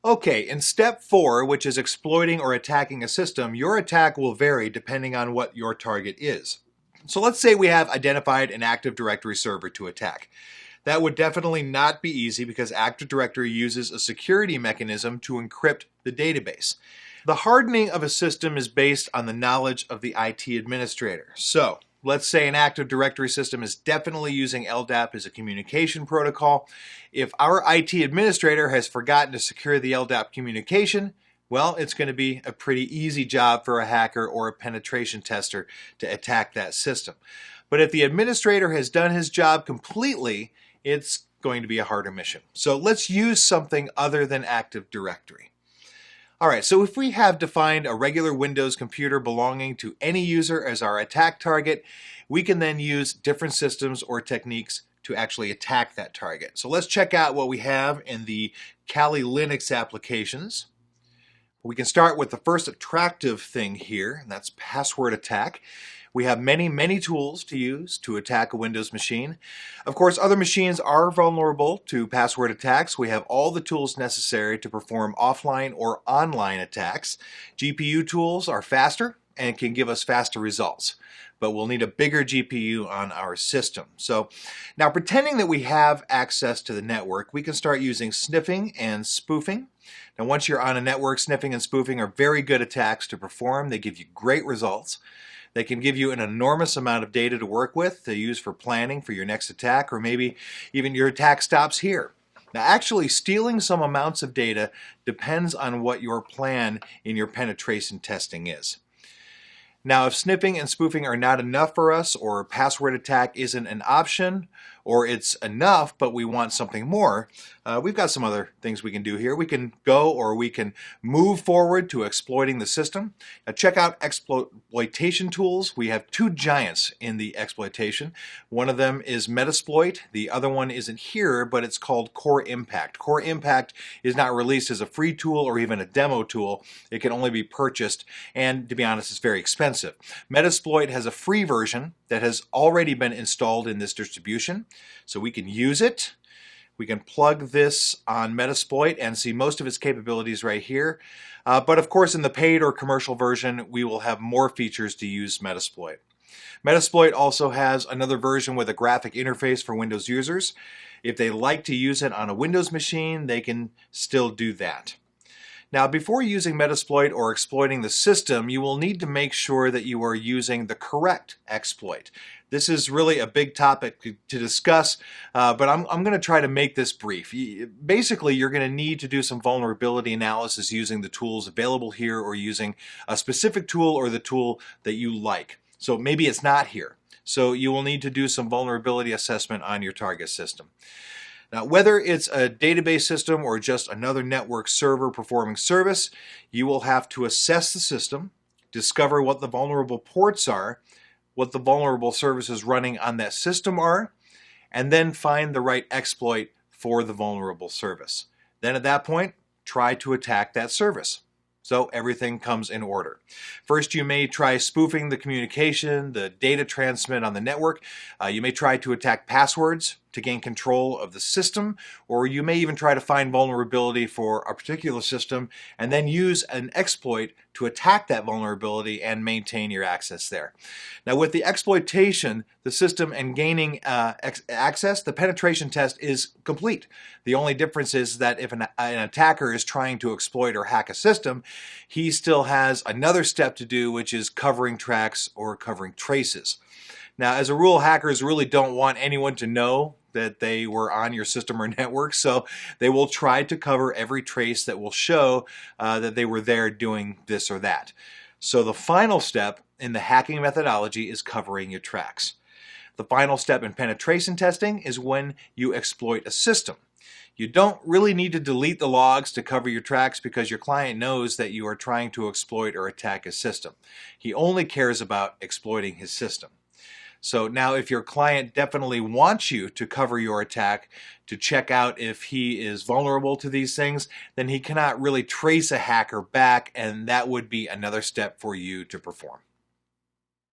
Okay, in step 4, which is exploiting or attacking a system, your attack will vary depending on what your target is. So let's say we have identified an Active Directory server to attack. That would definitely not be easy because Active Directory uses a security mechanism to encrypt the database. The hardening of a system is based on the knowledge of the IT administrator. So, let's say an Active Directory system is definitely using LDAP as a communication protocol. If our IT administrator has forgotten to secure the LDAP communication, well, it's going to be a pretty easy job for a hacker or a penetration tester to attack that system. But if the administrator has done his job completely, it's going to be a harder mission. So let's use something other than Active Directory. All right, so if we have defined a regular Windows computer belonging to any user as our attack target, we can then use different systems or techniques to actually attack that target. So let's check out what we have in the Kali Linux applications. We can start with the first attractive thing here, and that's password attack. We have many tools to use to attack a Windows machine. Of course, other machines are vulnerable to password attacks. We have all the tools necessary to perform offline or online attacks. GPU tools are faster and can give us faster results, but we'll need a bigger GPU on our system. So now, pretending that we have access to the network, we can start using sniffing and spoofing. Now, once you're on a network, sniffing and spoofing are very good attacks to perform. They give you great results. They can give you an enormous amount of data to work with to use for planning for your next attack, or maybe even your attack stops here. Now, actually stealing some amounts of data depends on what your plan in your penetration testing is. Now, if sniffing and spoofing are not enough for us, or password attack isn't an option, or it's enough but we want something more, we've got some other things we can do here. We can go, or we can move forward to exploiting the system. Now, check out exploitation tools. We have two giants in the exploitation. One of them is Metasploit. The other one isn't here, but it's called Core Impact. Core Impact is not released as a free tool or even a demo tool. It can only be purchased, and to be honest, it's very expensive. Metasploit has a free version that has already been installed in this distribution, so we can use it. We can plug this on Metasploit and see most of its capabilities right here. But of course, in the paid or commercial version, we will have more features to use Metasploit. Metasploit also has another version with a graphic interface for Windows users. If they like to use it on a Windows machine, they can still do that. Now, before using Metasploit or exploiting the system, you will need to make sure that you are using the correct exploit. This is really a big topic to discuss, but I'm going to try to make this brief. Basically, you're going to need to do some vulnerability analysis using the tools available here, or using a specific tool or the tool that you like. So maybe it's not here. So you will need to do some vulnerability assessment on your target system. Now, whether it's a database system or just another network server performing service, you will have to assess the system, discover what the vulnerable ports are, what the vulnerable services running on that system are, and then find the right exploit for the vulnerable service. Then at that point, try to attack that service. So everything comes in order. First, you may try spoofing the communication, the data transmit on the network. You may try to attack passwords to gain control of the system, or you may even try to find vulnerability for a particular system and then use an exploit to attack that vulnerability and maintain your access there. Now, with the exploitation, the system, and gaining access, the penetration test is complete. The only difference is that if an attacker is trying to exploit or hack a system, he still has another step to do, which is covering tracks or covering traces. Now, as a rule, hackers really don't want anyone to know that they were on your system or network, so they will try to cover every trace that will show that they were there doing this or that. So the final step in the hacking methodology is covering your tracks. The final step in penetration testing is when you exploit a system. You don't really need to delete the logs to cover your tracks because your client knows that you are trying to exploit or attack his system. He only cares about exploiting his system. So now, if your client definitely wants you to cover your attack to check out if he is vulnerable to these things, then he cannot really trace a hacker back, and that would be another step for you to perform.